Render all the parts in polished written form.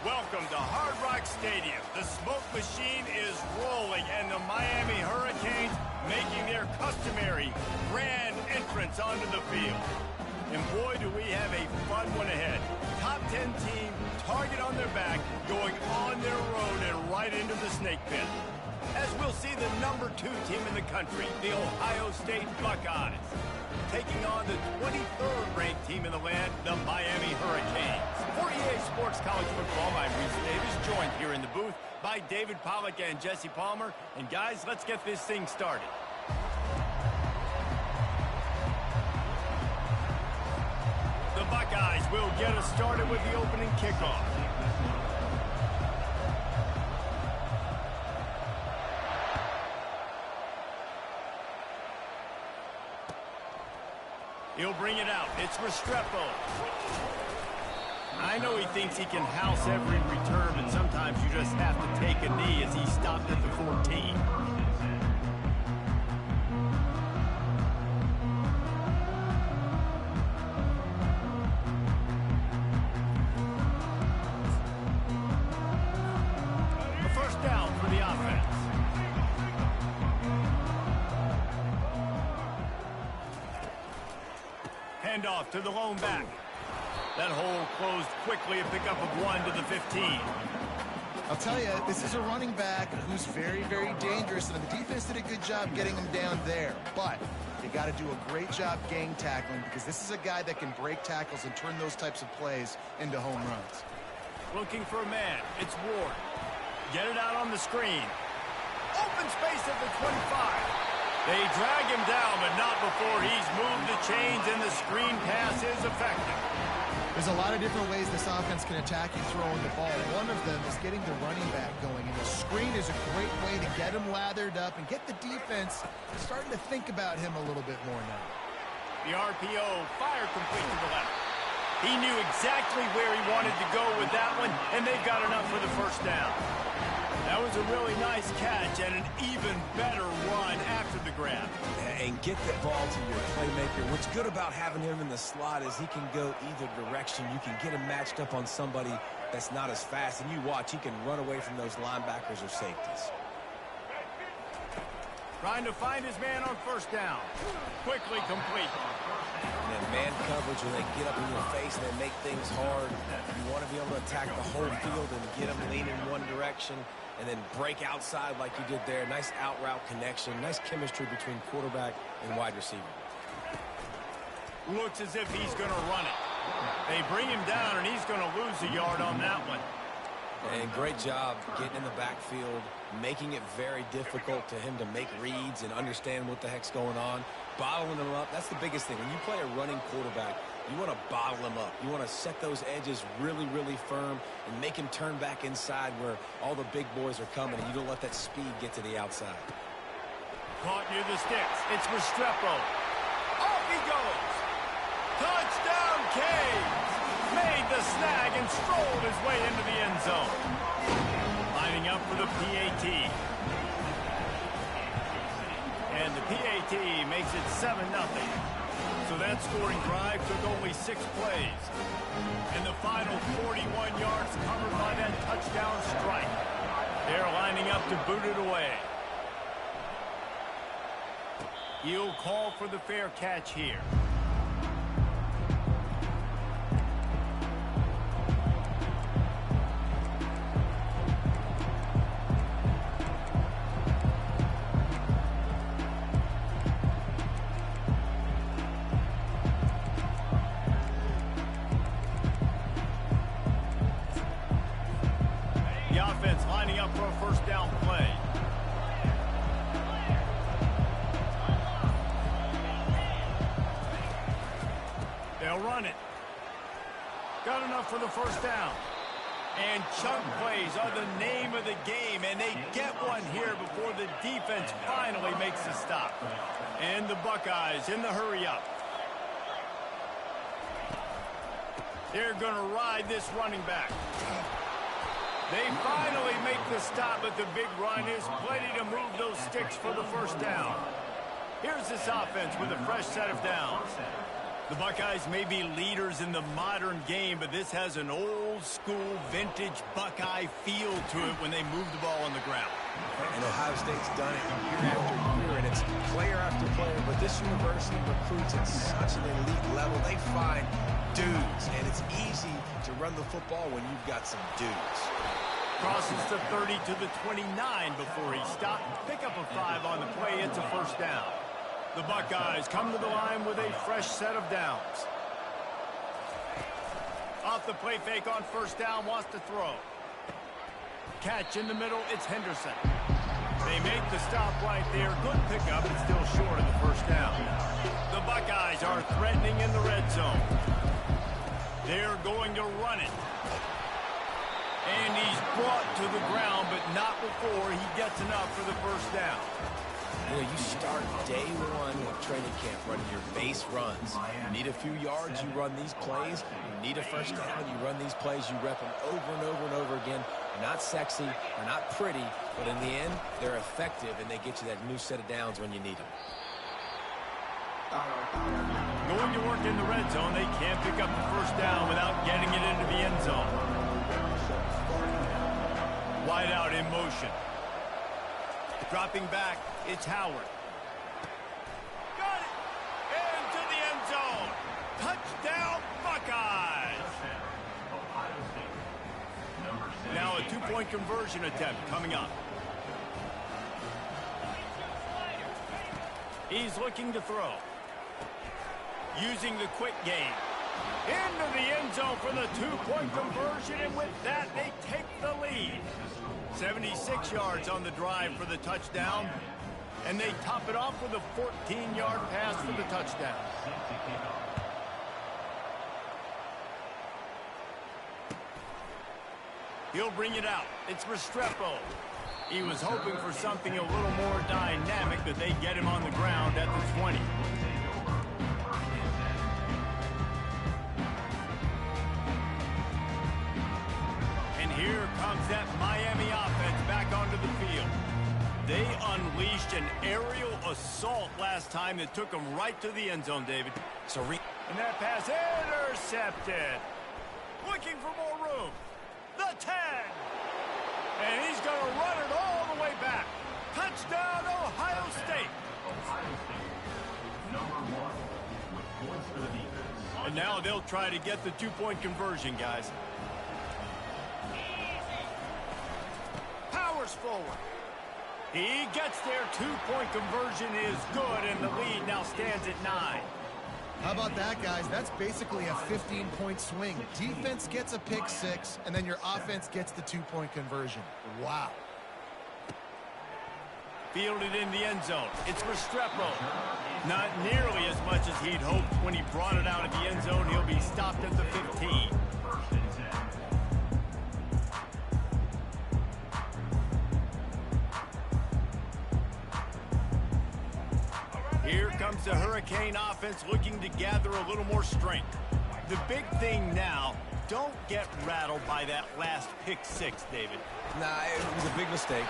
Welcome to Hard Rock Stadium. The smoke machine is rolling, and the Miami Hurricanes making their customary grand entrance onto the field. And boy, do we have a fun one ahead. Top 10 team, target on their back, going on their road and right into the snake pit. As we'll see the number 2 team in the country, the Ohio State Buckeyes, taking on the 23rd ranked team in the land, the Miami Hurricanes. For EA Sports College Football, I'm Reese Davis, joined here in the booth by David Pollack and Jesse Palmer. And guys, let's get this thing started. The Buckeyes will get us started with the opening kickoff. He'll bring it out. It's Restrepo. I know he thinks he can house every return, but sometimes you just have to take a knee as he stopped at the 14. A first down for the offense. Handoff to the lone back. That hole closed quickly, a pickup of 1 to the 15. I'll tell you, this is a running back who's very, very dangerous, and the defense did a good job getting him down there. But you got to do a great job gang tackling, because this is a guy that can break tackles and turn those types of plays into home runs. Looking for a man. It's Ward. Get it out on the screen. Open space at the 25. They drag him down, but not before he's moved the chains, and the screen pass is effective. There's a lot of different ways this offense can attack you throwing the ball. One of them is getting the running back going, and the screen is a great way to get him lathered up and get the defense starting to think about him a little bit more now. The RPO, fire complete to the left. He knew exactly where he wanted to go with that one, and they've got enough for the first down. That was a really nice catch and an even better run after the grab. And get the ball to your playmaker. What's good about having him in the slot is he can go either direction. You can get him matched up on somebody that's not as fast, and you watch, he can run away from those linebackers or safeties. Trying to find his man on first down. Quickly complete. And then man coverage, when they get up in your face and they make things hard, you want to be able to attack the whole field and get them leaning one direction and then break outside like you did there. Nice out route connection, nice chemistry between quarterback and wide receiver. Looks as if he's going to run it. They bring him down, and he's going to lose a yard on that one. And great job getting in the backfield, making it very difficult to him to make reads and understand what the heck's going on. Bottling him up, that's the biggest thing. When you play a running quarterback, you want to bottle him up. You want to set those edges really, really firm and make him turn back inside where all the big boys are coming, and you don't let that speed get to the outside. Caught near the sticks. It's Restrepo. Off he goes. Touchdown, Canes. Made the snag and strolled his way into the end zone. Lining up for the PAT. And the PAT makes it 7-0. So that scoring drive took only 6 plays. And the final 41 yards covered by that touchdown strike. They're lining up to boot it away. He'll call for the fair catch here. Offense lining up for a first down play. They'll run it. Got enough for the first down. And chunk plays are the name of the game, and they get one here before the defense finally makes a stop. And the Buckeyes in the hurry-up. They're going to ride this running back. They finally make the stop, but the big run is plenty to move those sticks for the first down. Here's this offense with a fresh set of downs. The Buckeyes may be leaders in the modern game, but this has an old-school, vintage Buckeye feel to it when they move the ball on the ground. And Ohio State's done it year after year, and it's player after player. But this university recruits at such an elite level. They find dudes, and it's easy to run the football when you've got some dudes. Crosses to 30 to the 29 before he stopped. Pick up a 5 on the play. It's a first down. The Buckeyes come to the line with a fresh set of downs. Off the play fake on first down, wants to throw. Catch in the middle, it's Henderson. They make the stop right there. Good pickup, but still short of the first down. The Buckeyes are threatening in the red zone. They're going to run it. And he's brought to the ground, but not before he gets enough for the first down. You know, you start day one of training camp running your base runs. You need a few yards, you run these plays. You need a first down, you run these plays. You rep them over and over and over again. They're not sexy, they're not pretty, but in the end, they're effective, and they get you that new set of downs when you need them. Going to work in the red zone, they can't pick up the first down without getting it into the end zone. Wide out in motion. Dropping back, it's Howard. Got it! Into the end zone. Touchdown, Buckeyes! Now a two-point conversion attempt coming up. He's looking to throw. Using the quick game. Into the end zone for the two-point conversion, and with that, they take the lead. 76 yards on the drive for the touchdown, and they top it off with a 14-yard pass for the touchdown. He'll bring it out. It's Restrepo. He was hoping for something a little more dynamic, but they get him on the ground at the 20. Here comes that Miami offense back onto the field. They unleashed an aerial assault last time that took them right to the end zone, David. And that pass intercepted. Looking for more room. The 10. And he's going to run it all the way back. Touchdown, Ohio State. And now they'll try to get the two-point conversion, guys. Forward. He gets there. Two-point conversion is good, and the lead now stands at 9. How about that, guys? That's basically a 15-point swing. Defense gets a pick 6, and then your offense gets the two-point conversion. Wow. Fielded in the end zone. It's Restrepo. Not nearly as much as he'd hoped when he brought it out of the end zone. He'll be stopped at the 15. Here comes the Hurricane offense looking to gather a little more strength. The big thing now, don't get rattled by that last pick 6, David. Nah, it was a big mistake.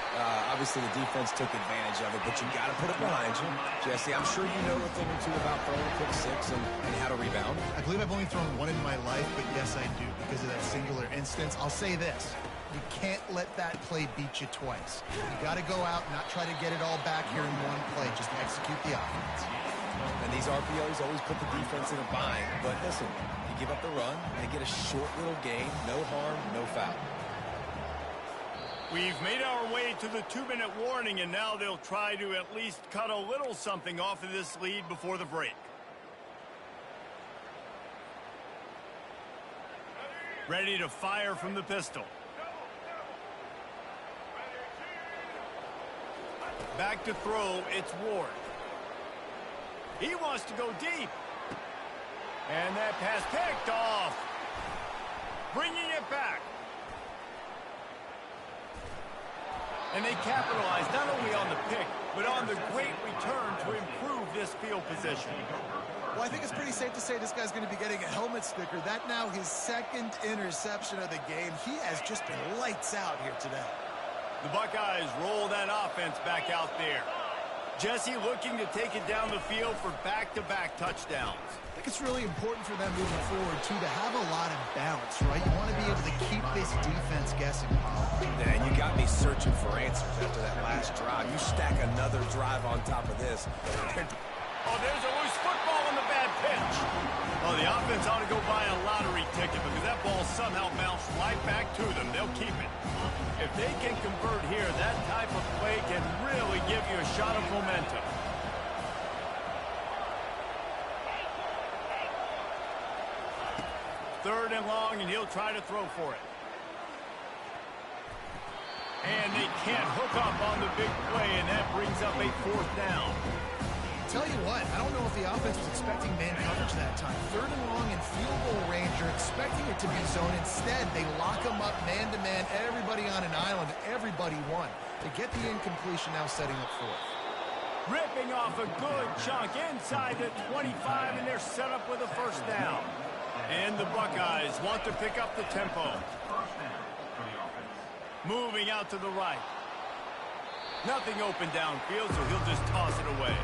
Obviously, the defense took advantage of it, but you got to put it behind you. Jesse, I'm sure you know a thing or two about throwing a pick 6 and how to rebound. I believe I've only thrown one in my life, but yes, I do, because of that singular instance. I'll say this. You can't let that play beat you twice. You got to go out and not try to get it all back here in one play. Just execute the offense. And these RPOs always put the defense in a bind. But listen, you give up the run, they get a short little gain, no harm, no foul. We've made our way to the 2-minute warning, and now they'll try to at least cut a little something off of this lead before the break. Ready to fire from the pistol. Back to throw, it's Ward. He wants to go deep. And that pass picked off. Bringing it back. And they capitalize not only on the pick, but on the great return to improve this field position. Well, I think it's pretty safe to say this guy's going to be getting a helmet sticker. That now his second interception of the game. He has just been lights out here today. The Buckeyes roll that offense back out there. Jesse looking to take it down the field for back-to-back touchdowns. I think it's really important for them moving forward, too, to have a lot of balance, right? You want to be able to keep this defense guessing. Yeah, and you got me searching for answers after that last drive. You stack another drive on top of this. Oh, there's a loose football on the bad pitch. Oh, the offense ought to go buy a lottery ticket because that ball somehow bounced right back to them. They'll keep it. If they can convert here, that type of play can really give you a shot of momentum. Third and long, and he'll try to throw for it. And they can't hook up on the big play, and that brings up a fourth down. Tell you what, I don't know if the offense was expecting man coverage that time. Third and long in field goal range, you're expecting it to be zone. Instead, they lock them up man-to-man, everybody on an island, everybody won. They get the incompletion, now setting up fourth. Ripping off a good chunk inside the 25, and they're set up with a first down. And the Buckeyes want to pick up the tempo. Moving out to the right. Nothing open downfield, so he'll just toss it away.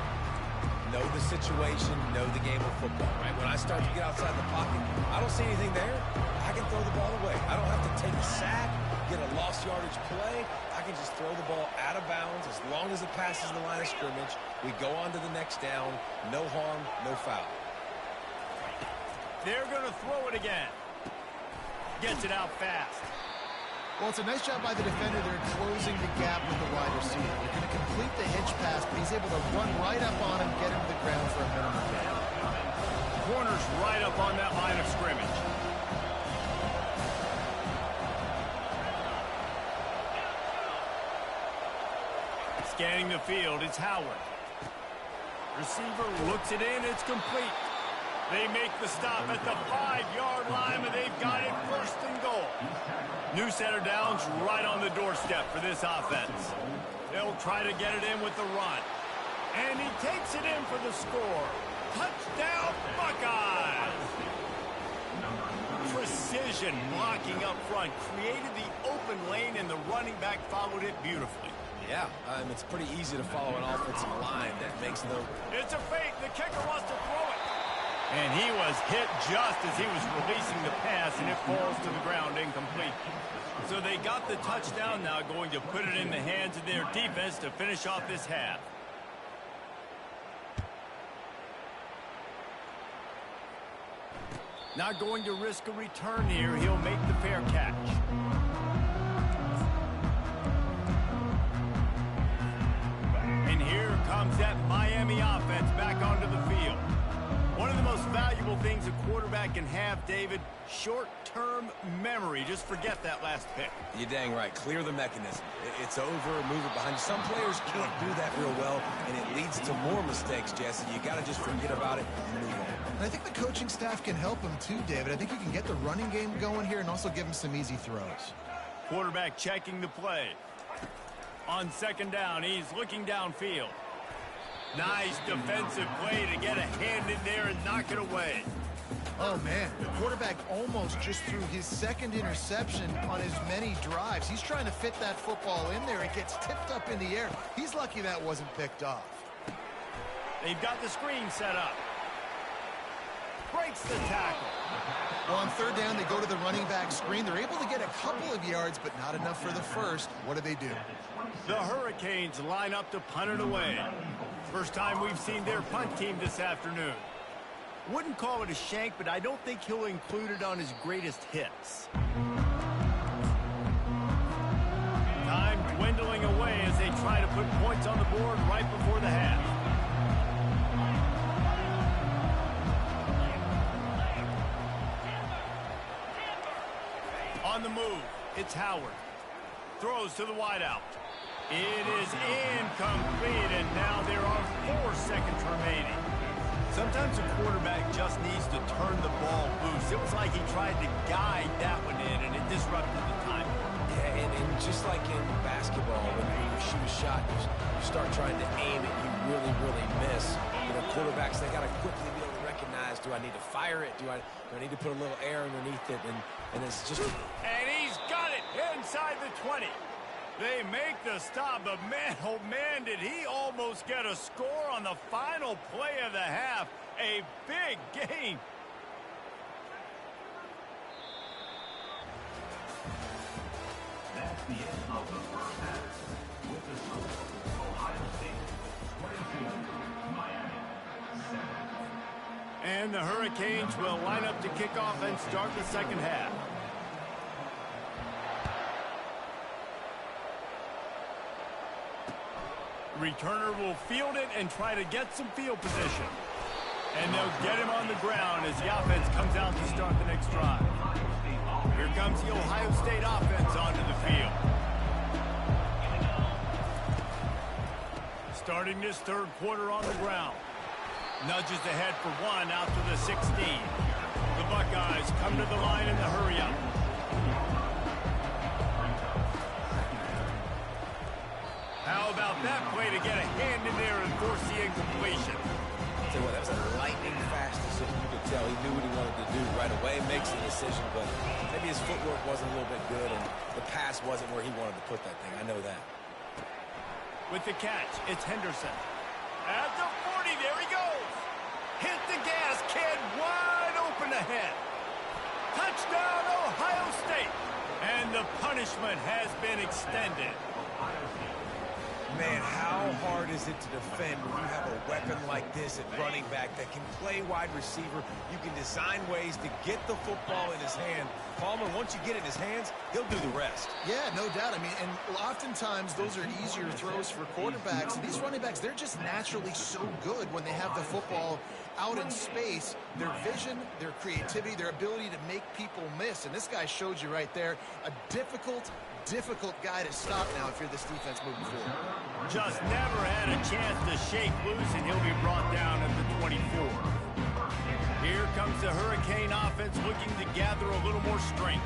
Know the situation, know the game of football, right? When I start to get outside the pocket, I don't see anything there. I can throw the ball away. I don't have to take a sack, get a lost yardage play. I can just throw the ball out of bounds as long as it passes the line of scrimmage. We go on to the next down. No harm, no foul. They're going to throw it again. Gets it out fast. Well, it's a nice job by the defender. They're closing the gap with the wide receiver. They're going to complete the hitch pass, but he's able to run right up on him, get him to the ground for a minimum gain. Corner's right up on that line of scrimmage. Scanning the field, it's Howard. Receiver looks it in, it's complete. They make the stop at the 5-yard line, and they've got it first and goal. New center down's right on the doorstep for this offense. They'll try to get it in with the run. And he takes it in for the score. Touchdown, Buckeyes! Precision blocking up front created the open lane, and the running back followed it beautifully. Yeah, it's pretty easy to follow an offensive line that makes no... It's a fake. The kicker wants to throw it. And he was hit just as he was releasing the pass, and it falls to the ground incomplete. So they got the touchdown now, going to put it in the hands of their defense to finish off this half. Not going to risk a return here. He'll make the fair catch. And here comes that Miami offense back onto the field. One of the most valuable things a quarterback can have, David, short-term memory. Just forget that last pick. You're dang right. Clear the mechanism. It's over, move it behind you. Some players can't do that real well, and it leads to more mistakes, Jesse. You got to just forget about it and move on. And I think the coaching staff can help him too, David. I think you can get the running game going here and also give him some easy throws. Quarterback checking the play. On second down, he's looking downfield. Nice defensive play to get a hand in there and knock it away. Oh, man, the quarterback almost just threw his second interception on as many drives. He's trying to fit that football in there. It gets tipped up in the air. He's lucky that wasn't picked off. They've got the screen set up. Breaks the tackle. Well, on third down, they go to the running back screen. They're able to get a couple of yards, but not enough for the first. What do? The Hurricanes line up to punt it away. First time we've seen their punt team this afternoon. Wouldn't call it a shank, but I don't think he'll include it on his greatest hits. Time dwindling away as they try to put points on the board right before the half. On the move, it's Howard. Throws to the wideout. It is incomplete, and now there are 4 seconds remaining. Sometimes a quarterback just needs to turn the ball loose. It was like he tried to guide that one in, and it disrupted the time. Yeah, and just like in basketball, when you shoot a shot, you start trying to aim it, you really miss. You know, quarterbacks, they got to quickly be able to recognize, do I need to fire it? Do I need to put a little air underneath it? And it's just... And he's got it inside the 20. They make the stop, but man, oh man, did he almost get a score on the final play of the half. A big gain. That's the end of the first half. With the score, Ohio State 22, Miami 7. And the Hurricanes will line up to kick off and start the second half. Returner will field it and try to get some field position. And they'll get him on the ground as the offense comes out to start the next drive. Here comes the Ohio State offense onto the field. Starting this third quarter on the ground. Nudges ahead for one out to the 16. The Buckeyes come to the line in the hurry-up. How about that play to get a hand in there and force the incompletion? Tell you what, that was a lightning fast decision. You could tell he knew what he wanted to do right away, makes the decision, but maybe his footwork wasn't a little bit good and the pass wasn't where he wanted to put that thing. I know that. With the catch, it's Henderson. At the 40, there he goes. Hit the gas, kid, wide open ahead. Touchdown, Ohio State. And the punishment has been extended. Man, how hard is it to defend when you have a weapon like this at running back that can play wide receiver? You can design ways to get the football in his hand. Palmer, once you get it in his hands, he'll do the rest. Yeah, no doubt. I mean, and oftentimes those are easier throws for quarterbacks. And these running backs, they're just naturally so good when they have the football out in space. Their vision, their creativity, their ability to make people miss. And this guy showed you right there a difficult guy to stop now if you're this defense moving forward. Just never had a chance to shake loose, and he'll be brought down at the 24. Here comes the Hurricane offense looking to gather a little more strength.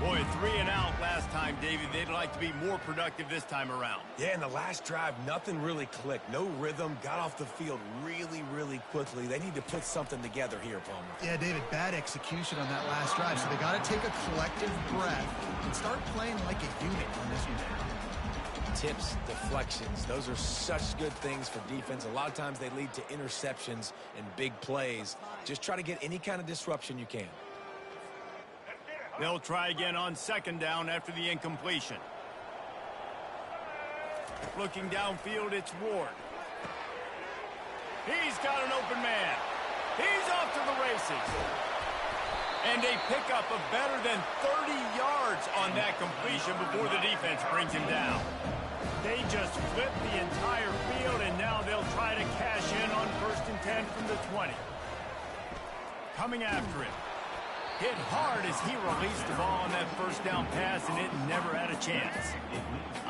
Boy, 3 and out last time, David. They'd like to be more productive this time around. Yeah, in the last drive, nothing really clicked. No rhythm, got off the field really quickly. They need to put something together here, Palmer. Yeah, David, bad execution on that last drive. So they got to take a collective breath and start playing like a unit on this one. Tips, deflections, those are such good things for defense. A lot of times they lead to interceptions and big plays. Just try to get any kind of disruption you can. They'll try again on second down after the incompletion. Looking downfield, it's Ward. He's got an open man. He's off to the races. And they pick up a better than 30 yards on that completion before the defense brings him down. They just flip the entire field, and now they'll try to cash in on 1st and 10 from the 20. Coming after him. Hit hard as he released the ball on that first down pass, and it never had a chance.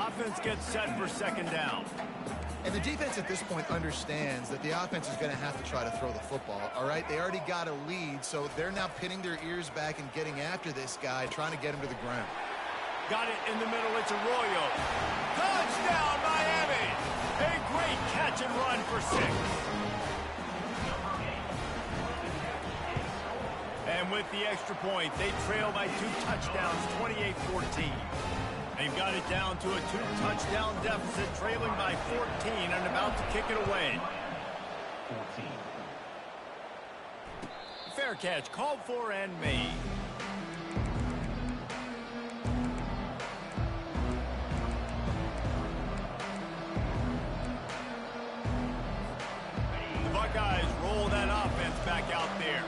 Offense gets set for second down. And the defense at this point understands that the offense is going to have to try to throw the football, all right? They already got a lead, so they're now pinning their ears back and getting after this guy, trying to get him to the ground. Got it in the middle. It's Arroyo. Touchdown, Miami! A great catch and run for 6. And with the extra point, they trail by 2 touchdowns, 28-14. They've got it down to a 2-touchdown deficit, trailing by 14 and about to kick it away. 14. Fair catch called for and made. The Buckeyes roll that offense back out there.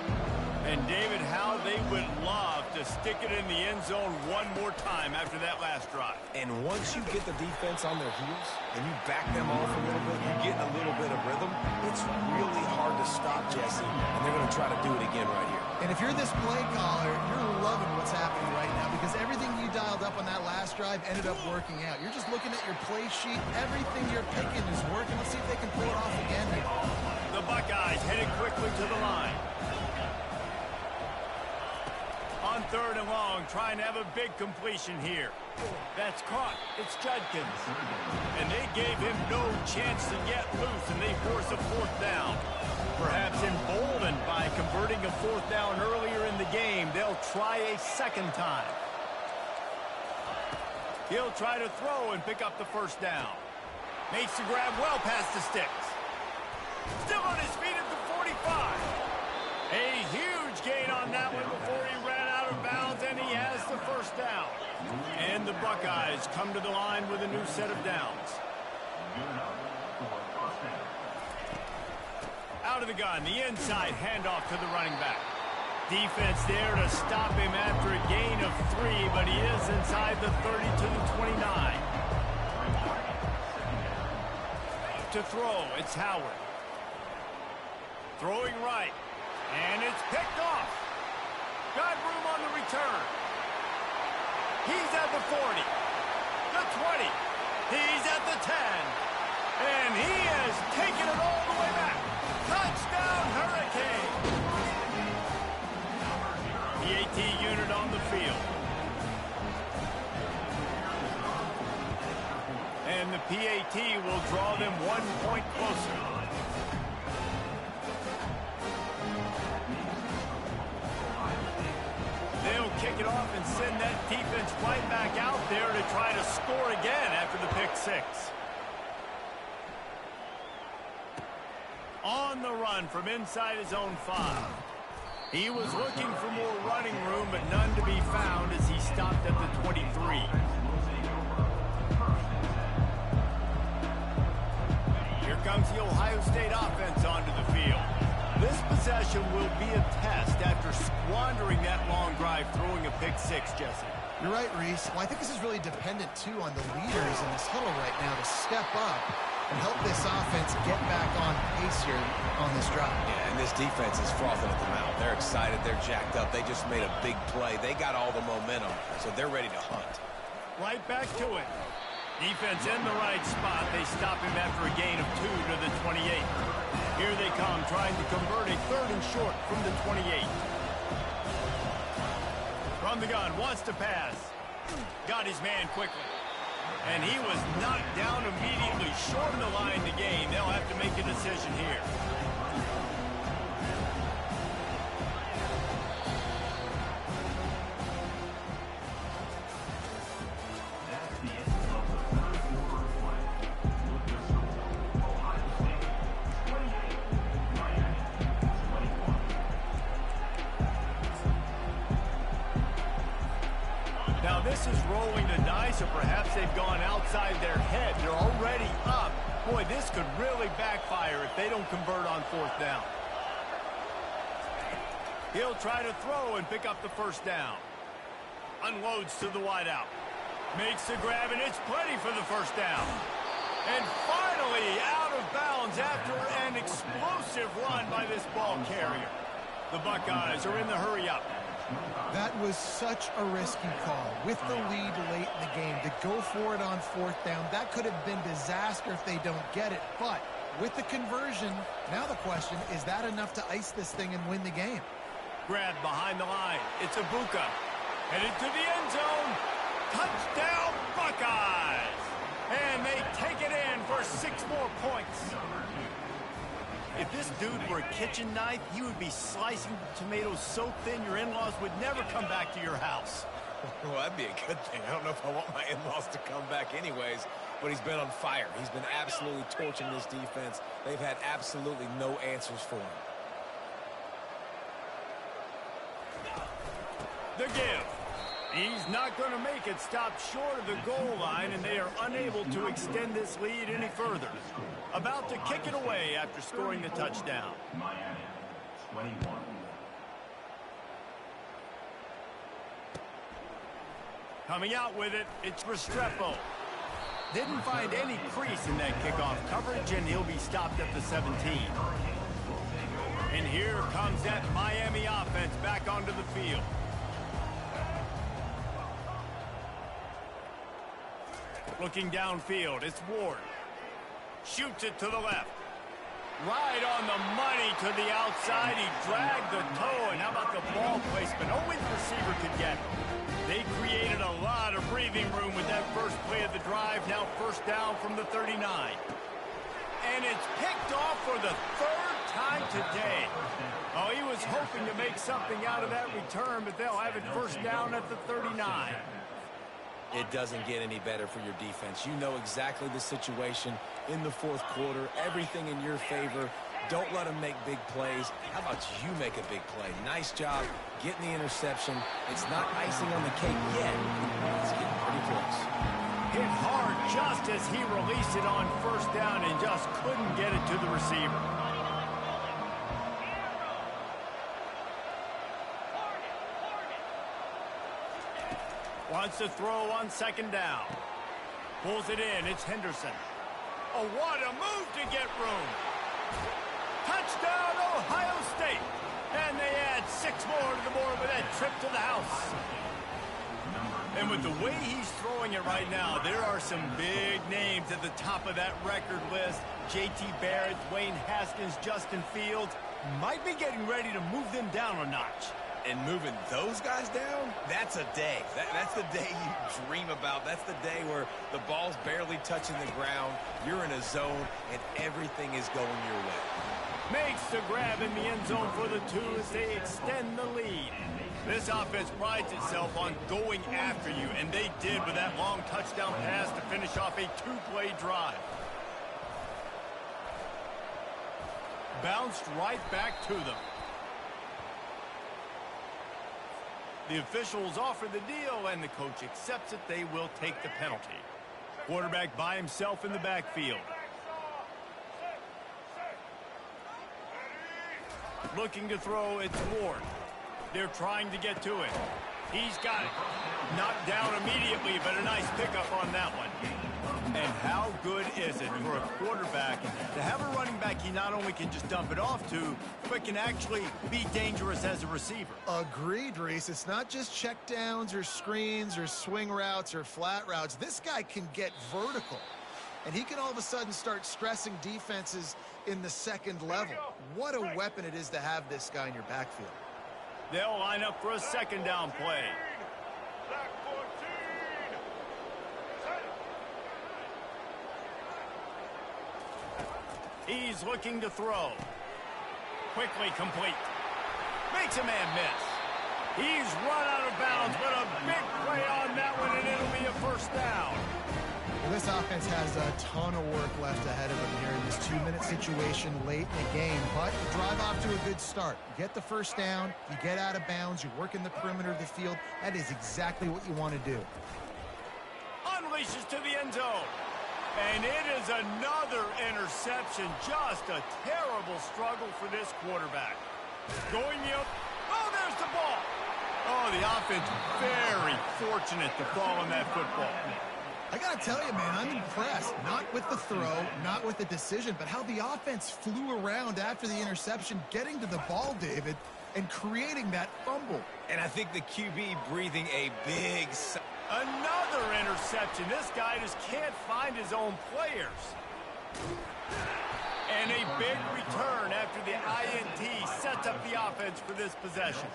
And David, how they would love to stick it in the end zone one more time after that last drive. And once you get the defense on their heels and you back them off a little bit, you get a little bit of rhythm, it's really hard to stop, Jesse, and they're going to try to do it again right here. And if you're this play caller, you're loving what's happening right now because everything you dialed up on that last drive ended up working out. You're just looking at your play sheet. Everything you're picking is working. Let's see if they can pull it off again here. The Buckeyes headed quickly to the line. On 3rd and long, trying to have a big completion here. That's caught. It's Judkins. And they gave him no chance to get loose, and they force a 4th down. Perhaps emboldened by converting a 4th down earlier in the game, they'll try a second time. He'll try to throw and pick up the first down. Makes the grab well past the sticks. Still on his feet at the 45. A huge gain on that one before he ran out of bounds, and he has the first down. And the Buckeyes come to the line with a new set of downs. Out of the gun, the inside handoff to the running back. Defense there to stop him after a gain of 3, but he is inside the 30 to the 29. To throw, it's Howard. Throwing right. And it's picked off. Got room on the return. He's at the 40. The 20. He's at the 10. And he has taken it all the way back. Touchdown, Hurricane. The AT unit on the field. And the PAT will draw them 1 point closer. They'll kick it off and send that defense right back out there to try to score again after the pick 6. On the run from inside his own 5. He was looking for more running room, but none to be found as he stopped at the 23. Here comes the Ohio State offense onto the field. This possession will be a test after squandering that long drive throwing a pick 6, Jesse. You're right, Reese. Well, I think this is really dependent, too, on the leaders in this huddle right now to step up and help this offense get back on pace here on this drive. Yeah, and this defense is frothing at the mouth. They're excited. They're jacked up. They just made a big play. They got all the momentum, so they're ready to hunt. Right back to it. Defense in the right spot. They stop him after a gain of 2 to the 28. Here they come, trying to convert a 3rd and short from the 28. From the gun, wants to pass. Got his man quickly. And he was knocked down immediately, short of the line to gain. They'll have to make a decision here. Now this is rolling the dice, or perhaps they've gone outside their head. They're already up. Boy, this could really backfire if they don't convert on 4th down. He'll try to throw and pick up the first down. Unloads to the wideout. Makes the grab, and it's plenty for the first down. And finally out of bounds after an explosive run by this ball carrier. The Buckeyes are in the hurry-up. That was such a risky call. With the lead late in the game, to go for it on 4th down, that could have been disaster if they don't get it. But with the conversion, now the question, is that enough to ice this thing and win the game? Grab behind the line. It's Ibuka. Headed to the end zone. Touchdown, Buckeyes! And they take it in for 6 more points. If this dude were a kitchen knife, he would be slicing tomatoes so thin your in-laws would never come back to your house. Well, that'd be a good thing. I don't know if I want my in-laws to come back anyways, but he's been on fire. He's been absolutely torching this defense. They've had absolutely no answers for him. The give. He's not going to make it. Stopped short of the goal line, and they are unable to extend this lead any further. About to kick it away after scoring the touchdown. Miami, 21. Coming out with it, it's Restrepo. Didn't find any crease in that kickoff coverage, and he'll be stopped at the 17. And here comes that Miami offense back onto the field. Looking downfield, it's Ward. Shoots it to the left. Right on the money to the outside. He dragged the toe, and how about the ball placement? Only the receiver could get it. They created a lot of breathing room with that first play of the drive. Now 1st down from the 39. And it's picked off for the 3rd time today. Oh, he was hoping to make something out of that return, but they'll have it 1st down at the 39. It doesn't get any better for your defense. You know exactly the situation in the fourth quarter, everything in your favor. Don't let them make big plays. How about you make a big play? Nice job getting the interception. It's not icing on the cake yet. It's getting pretty close. Hit hard just as he released it on first down and just couldn't get it to the receiver. Wants to throw on second down. Pulls it in. It's Henderson. Oh, what a move to get room. Touchdown, Ohio State. And they add 6 more to the board with that trip to the house. And with the way he's throwing it right now, there are some big names at the top of that record list. J.T. Barrett, Dwayne Haskins, Justin Fields. Might be getting ready to move them down a notch. And moving those guys down, that's a day. That's the day you dream about. That's the day where the ball's barely touching the ground, you're in a zone, and everything is going your way. Makes the grab in the end zone for the 2 as they extend the lead. This offense prides itself on going after you, and they did with that long touchdown pass to finish off a 2-play drive. Bounced right back to them. The officials offer the deal, and the coach accepts it. They will take the penalty. Quarterback by himself in the backfield. Looking to throw, it's Ward. They're trying to get to it. He's got it. Knocked down immediately, but a nice pickup on that one. And how good is it for a quarterback to have a running back he not only can just dump it off to, but can actually be dangerous as a receiver? Agreed, Reese. It's not just checkdowns or screens or swing routes or flat routes. This guy can get vertical. And he can all of a sudden start stressing defenses in the second level. What a weapon it is to have this guy in your backfield. They'll line up for a second down play. He's looking to throw. Quickly complete. Makes a man miss. He's run out of bounds, but a big play on that one, and it'll be a first down. Well, this offense has a ton of work left ahead of them here in this 2-minute situation late in the game, but you drive off to a good start. You get the first down, you get out of bounds, you work in the perimeter of the field. That is exactly what you want to do. Unleashes to the end zone. And it is another interception. Just a terrible struggle for this quarterback. Going up. Oh, there's the ball. Oh, the offense very fortunate to fall on that football. I got to tell you, man, I'm impressed. Not with the throw, not with the decision, but how the offense flew around after the interception, getting to the ball, David, and creating that fumble. And I think the QB breathing a big sigh. Another interception. This guy just can't find his own players. And a big return after the INT sets up the offense for this possession.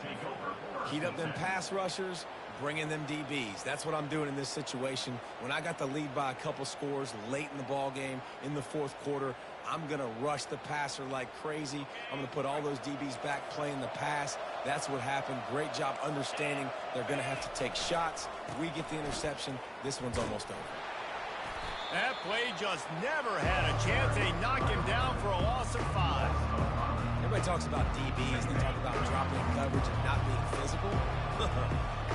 Heat up them pass rushers, bring in them DBs. That's what I'm doing in this situation. When I got the lead by a couple scores late in the ball game in the fourth quarter, I'm going to rush the passer like crazy. I'm going to put all those DBs back playing the pass. That's what happened. Great job understanding they're going to have to take shots. We get the interception. This one's almost over. That play just never had a chance. They knock him down for a loss of 5. Everybody talks about DBs. They talk about dropping coverage and not being physical.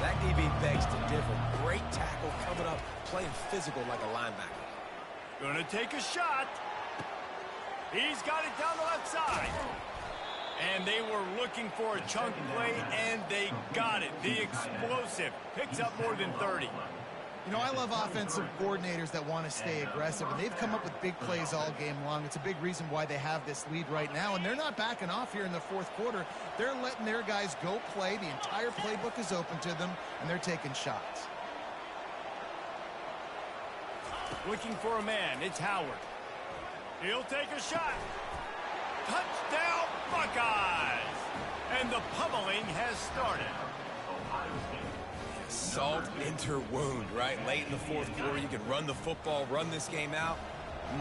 That DB begs to differ. Great tackle coming up, playing physical like a linebacker. Gonna take a shot. He's got it down the left side. And they were looking for a chunk play, and they got it. The explosive picks up more than 30. You know, I love offensive coordinators that want to stay aggressive, and they've come up with big plays all game long. It's a big reason why they have this lead right now, and they're not backing off here in the fourth quarter. They're letting their guys go play. The entire playbook is open to them, and they're taking shots. Looking for a man. It's Howard. He'll take a shot. Touchdown, Buckeyes! And the pummeling has started. Salt into wound, right? Late in the fourth quarter, you can run the football, run this game out.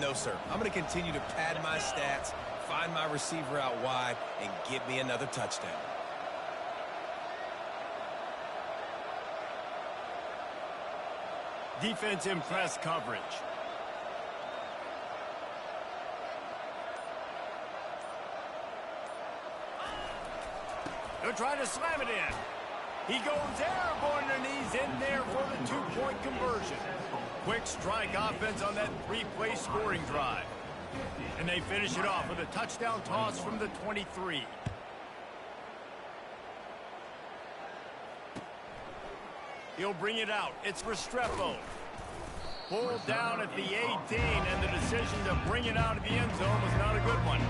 No, sir. I'm going to continue to pad my stats, find my receiver out wide, and get me another touchdown. defense in press coverage. They'll try to slam it in. He goes airborne and he's in there for the two-point conversion. Quick strike offense on that three-play scoring drive. And they finish it off with a touchdown toss from the 23. He'll bring it out. It's Restrepo. Pulled down at the 18, and the decision to bring it out of the end zone was not a good one.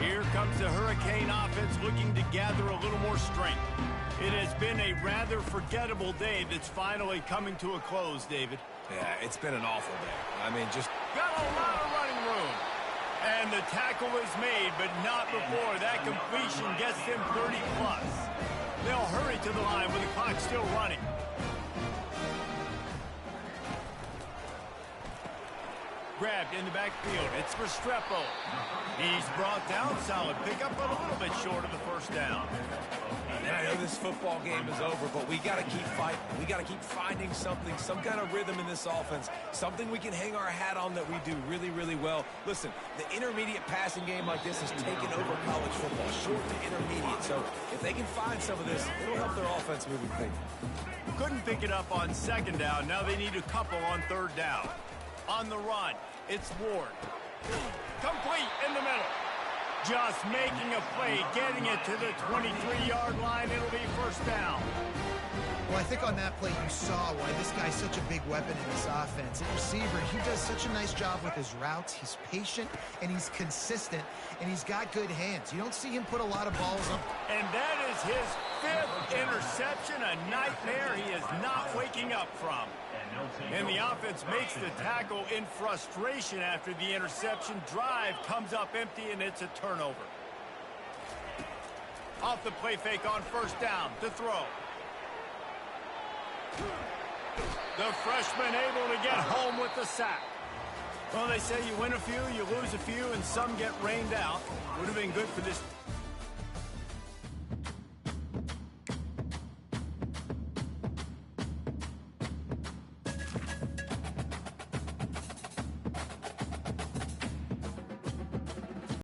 Here comes the Hurricane offense looking to gather a little more strength. It has been a rather forgettable day that's finally coming to a close, David. Yeah, it's been an awful day. I mean, just... Got a lot of running room. And the tackle is made, but not before that completion gets them 30+. They'll hurry to the line with the clock still running. Grabbed in the backfield. It's Restrepo. He's brought down. Solid pickup, but a little bit short of the first down. And I know this football game is over, but we got to keep fighting. We got to keep finding something, some kind of rhythm in this offense, something we can hang our hat on that we do really, really well. Listen, the intermediate passing game like this has taken over college football, short to intermediate. So if they can find some of this, it'll help their offense moving things. Couldn't pick it up on second down. Now they need a couple on third down. On the run, it's Ward. Complete in the middle. Just making a play, getting it to the 23-yard line. It'll be first down. Well, I think on that play you saw why this guy's such a big weapon in this offense. At receiver, he does such a nice job with his routes. He's patient, and he's consistent, and he's got good hands. You don't see him put a lot of balls up. And that is his 5th interception, a nightmare he is not waking up from. And the offense makes the tackle in frustration after the interception. Drive comes up empty, and it's a turnover. Off the play fake on first down to throw. The freshman able to get home with the sack. Well, they say you win a few, you lose a few, and some get rained out. Would have been good for this